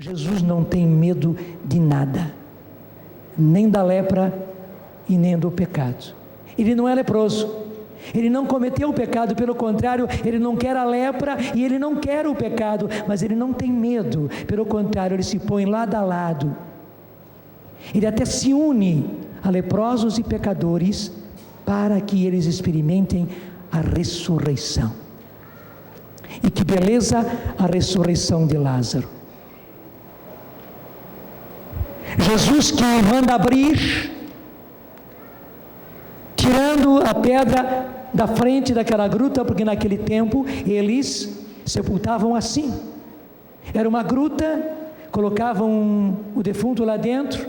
Jesus não tem medo de nada, nem da lepra e nem do pecado. Ele não é leproso, ele não cometeu o pecado, pelo contrário, ele não quer a lepra e ele não quer o pecado, mas ele não tem medo, pelo contrário, ele se põe lado a lado. Ele até se une a leprosos e pecadores para que eles experimentem a ressurreição. E que beleza a ressurreição de Lázaro. Jesus que manda abrir, tirando a pedra da frente daquela gruta, porque naquele tempo eles sepultavam assim. Era uma gruta, colocavam o defunto lá dentro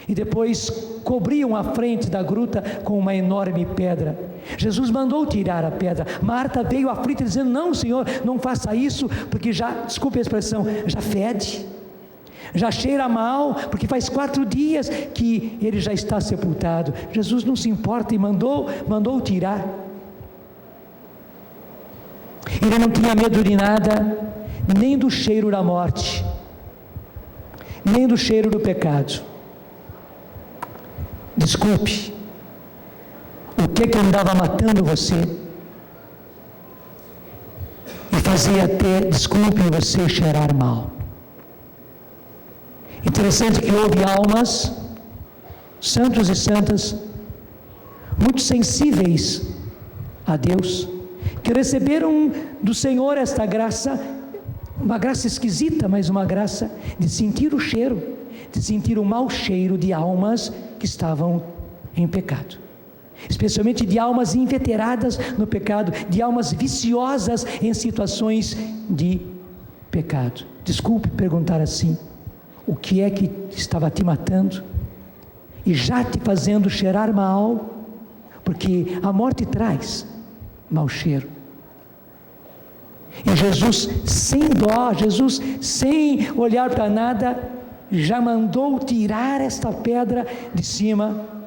e depois cobriam a frente da gruta com uma enorme pedra. Jesus mandou tirar a pedra. Marta veio aflita dizendo: não, Senhor, não faça isso, porque já, desculpe a expressão, já fede, já cheira mal, porque faz 4 dias que ele já está sepultado. Jesus não se importa e mandou tirar. Ele não tinha medo de nada, nem do cheiro da morte, nem do cheiro do pecado. Desculpe, o que andava matando você e fazia até, desculpe, você cheirar mal. Interessante que houve almas, santos e santas, muito sensíveis a Deus, que receberam do Senhor esta graça, uma graça esquisita, mas uma graça de sentir o cheiro, de sentir o mau cheiro de almas que estavam em pecado, especialmente de almas inveteradas no pecado, de almas viciosas em situações de pecado. Desculpe perguntar assim: o que é que estava te matando e já te fazendo cheirar mal? Porque a morte traz mau cheiro. E Jesus, sem dó, Jesus sem olhar para nada, já mandou tirar esta pedra de cima.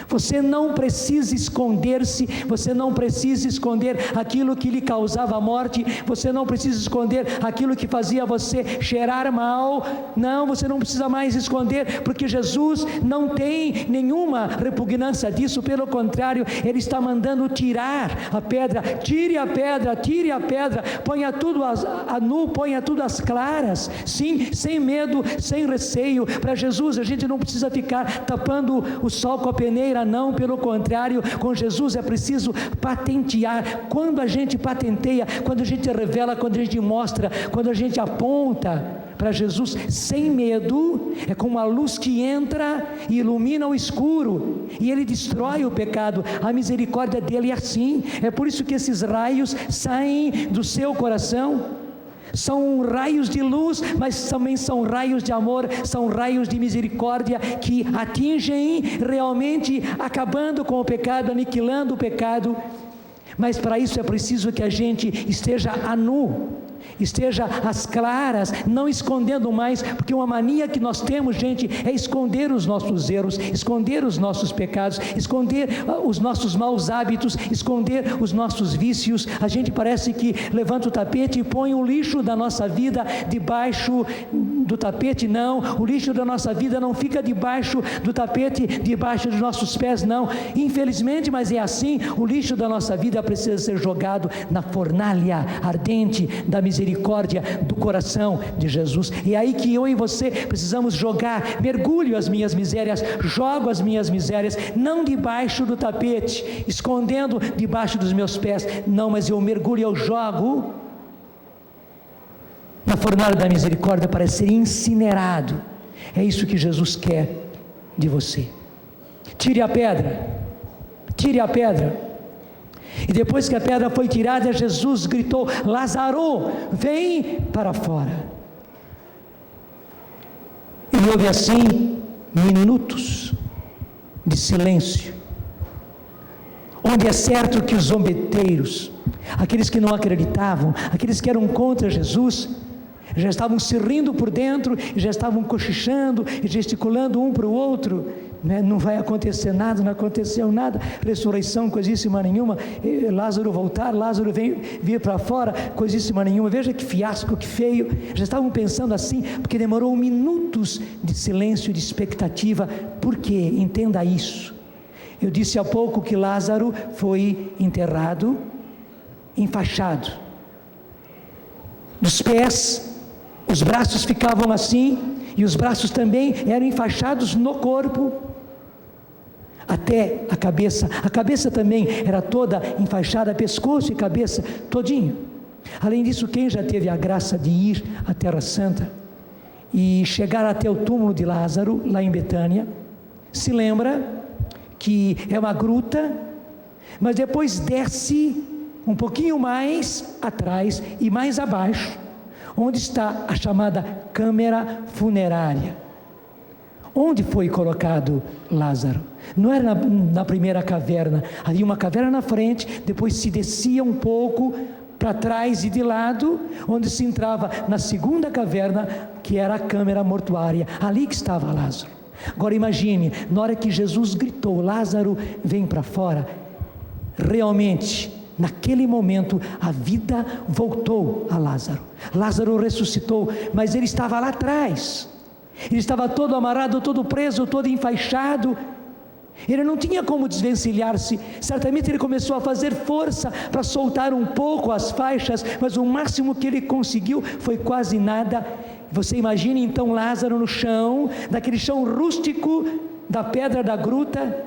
Você não precisa esconder-se, você não precisa esconder aquilo que lhe causava morte, você não precisa esconder aquilo que fazia você cheirar mal. Não, você não precisa mais esconder, porque Jesus não tem nenhuma repugnância disso, pelo contrário, Ele está mandando tirar a pedra. Tire a pedra, tire a pedra, ponha tudo a nu, ponha tudo às claras, sim, sem medo, sem receio. Para Jesus a gente não precisa ficar tapando o sol com a peneira, não, pelo contrário, com Jesus é preciso patentear. Quando a gente patenteia, quando a gente revela, quando a gente mostra, quando a gente aponta para Jesus sem medo, é como a luz que entra e ilumina o escuro, e Ele destrói o pecado. A misericórdia dEle é assim. É por isso que esses raios saem do seu coração. São raios de luz, mas também são raios de amor, são raios de misericórdia que atingem realmente, acabando com o pecado, aniquilando o pecado. Mas para isso é preciso que a gente esteja a nu, esteja às claras, não escondendo mais, porque uma mania que nós temos, gente, é esconder os nossos erros, esconder os nossos pecados, esconder os nossos maus hábitos, esconder os nossos vícios. A gente parece que levanta o tapete e põe o lixo da nossa vida debaixo do tapete. Não, o lixo da nossa vida não fica debaixo do tapete, debaixo dos nossos pés, não. Infelizmente, mas é assim. O lixo da nossa vida precisa ser jogado na fornalha ardente da misericórdia do coração de Jesus. E é aí que eu e você precisamos jogar. Mergulho as minhas misérias, jogo as minhas misérias, não debaixo do tapete, escondendo debaixo dos meus pés, não, mas eu mergulho, eu jogo na fornalha da misericórdia para ser incinerado. É isso que Jesus quer de você. Tire a pedra, tire a pedra. E depois que a pedra foi tirada, Jesus gritou: Lázaro, vem para fora. E houve assim minutos de silêncio, onde é certo que os zombeteiros, aqueles que não acreditavam, aqueles que eram contra Jesus, já estavam se rindo por dentro, e já estavam cochichando e gesticulando um para o outro. não vai acontecer nada, não aconteceu nada, ressurreição, coisíssima nenhuma, Lázaro voltar, Lázaro vir para fora, coisíssima nenhuma. Veja que fiasco, que feio. Já estavam pensando assim, porque demorou minutos de silêncio, de expectativa. Por quê? Entenda isso. Eu disse há pouco que Lázaro foi enterrado, enfaixado. Dos pés, os braços ficavam assim, e os braços também eram enfaixados no corpo, até a cabeça também era toda enfaixada, pescoço e cabeça todinho. Além disso, quem já teve a graça de ir à Terra Santa e chegar até o túmulo de Lázaro, lá em Betânia, se lembra que é uma gruta, mas depois desce um pouquinho mais atrás e mais abaixo, onde está a chamada câmara funerária. Onde foi colocado Lázaro? Não era na primeira caverna, havia uma caverna na frente, depois se descia um pouco para trás e de lado, onde se entrava na segunda caverna, que era a câmara mortuária, ali que estava Lázaro. Agora imagine, na hora que Jesus gritou, Lázaro vem para fora, realmente, naquele momento, a vida voltou a Lázaro. Lázaro ressuscitou, mas ele estava lá atrás. Ele estava todo amarrado, todo preso, todo enfaixado. Ele não tinha como desvencilhar-se. Certamente ele começou a fazer força para soltar um pouco as faixas, mas o máximo que ele conseguiu foi quase nada. Você imagina então Lázaro no chão, naquele chão rústico da pedra da gruta,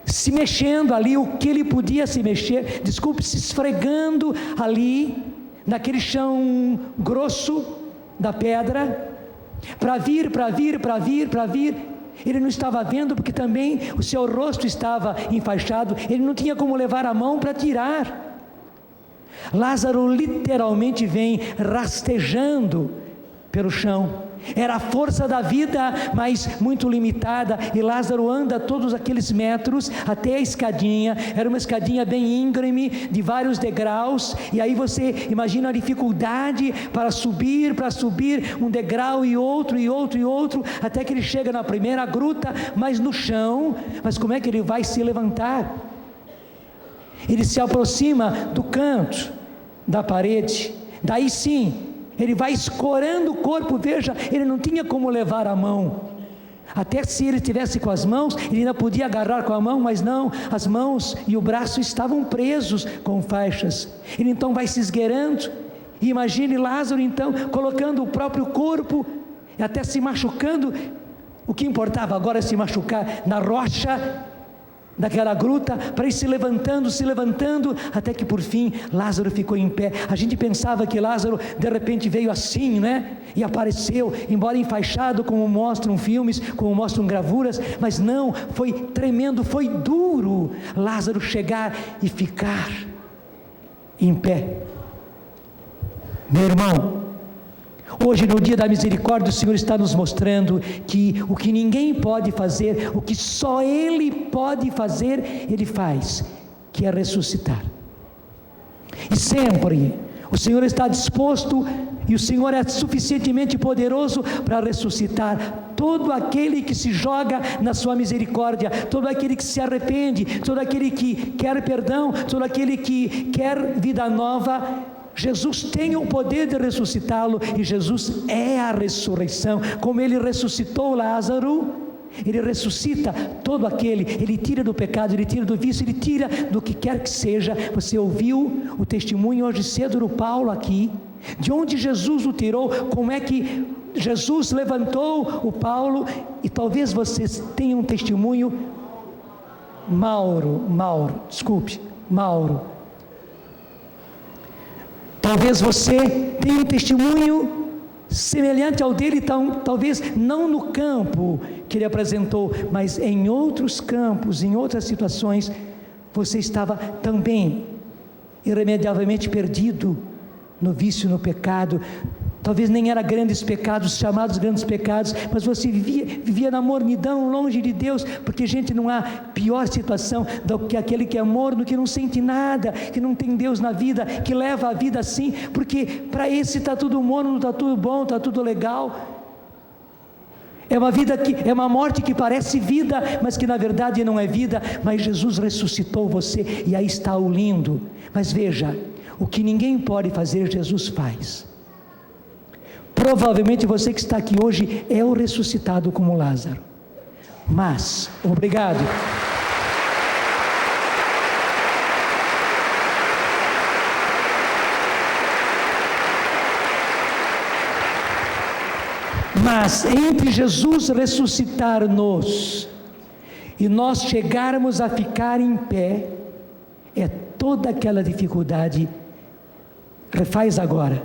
se mexendo ali, o que ele podia se mexer, se esfregando ali, naquele chão grosso da pedra, para vir. Ele não estava vendo, porque também o seu rosto estava enfaixado, ele não tinha como levar a mão para tirar. Lázaro literalmente vem rastejando pelo chão. Era a força da vida, mas muito limitada, e Lázaro anda todos aqueles metros até a escadinha. Era uma escadinha bem íngreme, de vários degraus, e aí você imagina a dificuldade para subir um degrau e outro, até que ele chega na primeira gruta, mas no chão. Mas como é que ele vai se levantar? Ele se aproxima do canto da parede, daí sim, ele vai escorando o corpo. Veja, ele não tinha como levar a mão. Até se ele tivesse com as mãos, ele ainda podia agarrar com a mão, mas não, as mãos e o braço estavam presos com faixas. Ele então vai se esgueirando, e imagine Lázaro então colocando o próprio corpo, e até se machucando. O que importava agora é se machucar na rocha daquela gruta, para ir se levantando, até que por fim Lázaro ficou em pé. A gente pensava que Lázaro de repente veio assim, né? E apareceu, embora enfaixado, como mostram filmes, como mostram gravuras, mas não, foi tremendo, foi duro Lázaro chegar e ficar em pé. Meu irmão, hoje, no dia da misericórdia, o Senhor está nos mostrando que o que ninguém pode fazer, o que só Ele pode fazer, Ele faz, que é ressuscitar. E sempre o Senhor está disposto, e o Senhor é suficientemente poderoso para ressuscitar todo aquele que se joga na sua misericórdia, todo aquele que se arrepende, todo aquele que quer perdão, todo aquele que quer vida nova. Jesus tem o poder de ressuscitá-lo, e Jesus é a ressurreição. Como Ele ressuscitou Lázaro, Ele ressuscita todo aquele, Ele tira do pecado, Ele tira do vício, Ele tira do que quer que seja. Você ouviu o testemunho hoje cedo do Paulo aqui, de onde Jesus o tirou, como é que Jesus levantou o Paulo, e talvez vocês tenham um testemunho. Mauro, talvez você tenha um testemunho semelhante ao dele, talvez não no campo que ele apresentou, mas em outros campos, em outras situações, você estava também irremediavelmente perdido no vício, no pecado. Talvez nem eram grandes pecados, chamados grandes pecados, mas você vivia na mornidão, longe de Deus, porque, gente, não há pior situação do que aquele que é morno, que não sente nada, que não tem Deus na vida, que leva a vida assim, porque para esse está tudo morno, está tudo bom, está tudo legal. É uma morte que parece vida, mas que na verdade não é vida. Mas Jesus ressuscitou você, e aí está o lindo. Mas veja, o que ninguém pode fazer, Jesus faz. Provavelmente você que está aqui hoje é o ressuscitado como Lázaro. Mas, obrigado. Mas entre Jesus ressuscitar-nos e nós chegarmos a ficar em pé, é toda aquela dificuldade, refaz agora,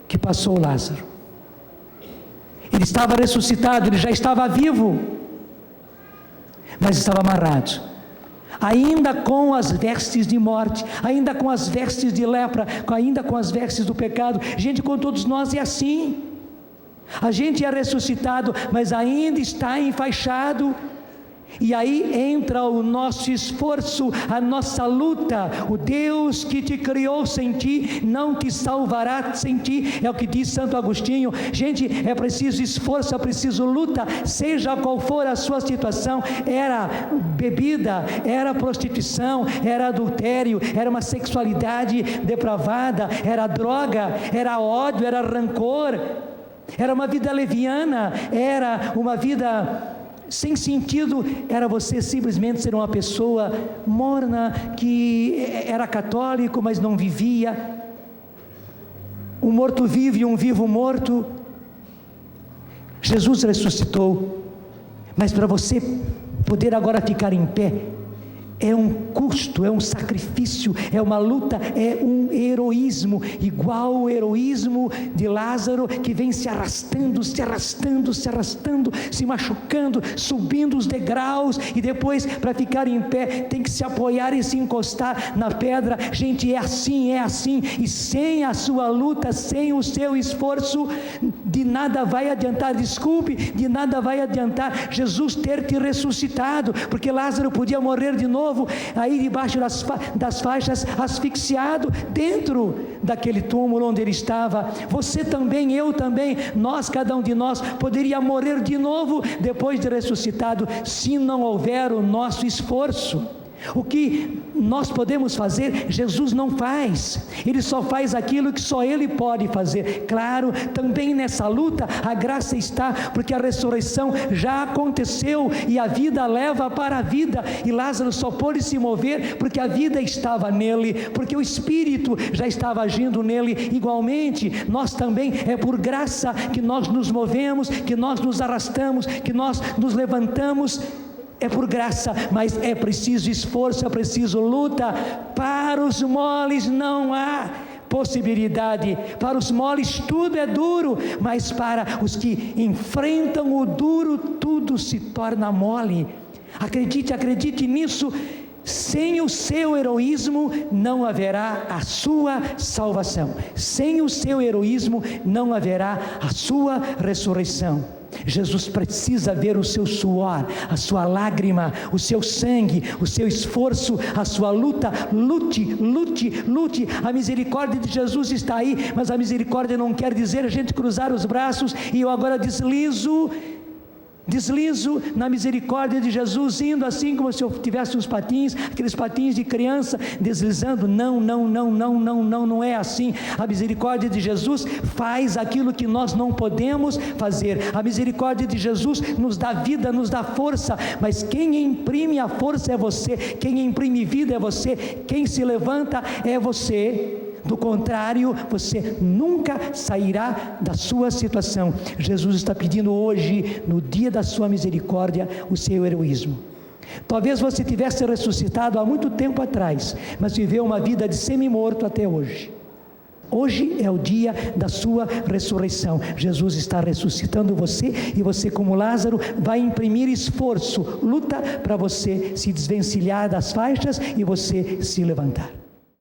que passou Lázaro. Ele estava ressuscitado, ele já estava vivo, mas estava amarrado, ainda com as vestes de morte, ainda com as vestes de lepra, ainda com as vestes do pecado. Gente, com todos nós é assim. A gente é ressuscitado, mas ainda está enfaixado. E aí entra o nosso esforço, a nossa luta. O Deus que te criou sem ti, não te salvará sem ti, é o que diz Santo Agostinho. Gente, é preciso esforço, é preciso luta, seja qual for a sua situação. Era bebida, era prostituição, era adultério, era uma sexualidade depravada, era droga, era ódio, era rancor, era uma vida leviana, era uma vida sem sentido, era você simplesmente ser uma pessoa morna, que era católico, mas não vivia. Um morto vivo e um vivo morto. Jesus ressuscitou, mas para você poder agora ficar em pé, é um custo, é um sacrifício, é uma luta, é um heroísmo, igual o heroísmo de Lázaro, que vem se arrastando, se machucando, subindo os degraus, e depois, para ficar em pé, tem que se apoiar e se encostar na pedra. Gente, é assim, e sem a sua luta, sem o seu esforço, de nada vai adiantar, de nada vai adiantar Jesus ter te ressuscitado, porque Lázaro podia morrer de novo, aí debaixo das faixas, asfixiado, dentro daquele túmulo onde ele estava. Você também, eu também, nós, cada um de nós, poderia morrer de novo, depois de ressuscitado, se não houver o nosso esforço. O que nós podemos fazer, Jesus não faz. Ele só faz aquilo que só Ele pode fazer. Claro, também nessa luta a graça está, porque a ressurreição já aconteceu e a vida leva para a vida, e Lázaro só pôde se mover porque a vida estava nele, porque o Espírito já estava agindo nele. Igualmente, nós também, é por graça que nós nos movemos, que nós nos arrastamos, que nós nos levantamos. É por graça, mas é preciso esforço, é preciso luta. Para os moles não há possibilidade, para os moles tudo é duro, mas para os que enfrentam o duro, tudo se torna mole. Acredite nisso. Sem o seu heroísmo não haverá a sua salvação, sem o seu heroísmo não haverá a sua ressurreição. Jesus precisa ver o seu suor, a sua lágrima, o seu sangue, o seu esforço, a sua luta. Lute. A misericórdia de Jesus está aí, mas a misericórdia não quer dizer a gente cruzar os braços e eu agora deslizo na misericórdia de Jesus, indo assim como se eu tivesse uns patins, aqueles patins de criança, deslizando. Não é assim. A misericórdia de Jesus faz aquilo que nós não podemos fazer. A misericórdia de Jesus nos dá vida, nos dá força, mas quem imprime a força é você, quem imprime vida é você, quem se levanta é você. Do contrário, você nunca sairá da sua situação. Jesus está pedindo hoje, no dia da sua misericórdia, o seu heroísmo. Talvez você tivesse ressuscitado há muito tempo atrás, mas viveu uma vida de semi-morto até hoje. Hoje é o dia da sua ressurreição. Jesus está ressuscitando você, e você, como Lázaro, vai imprimir esforço, luta para você se desvencilhar das faixas e você se levantar.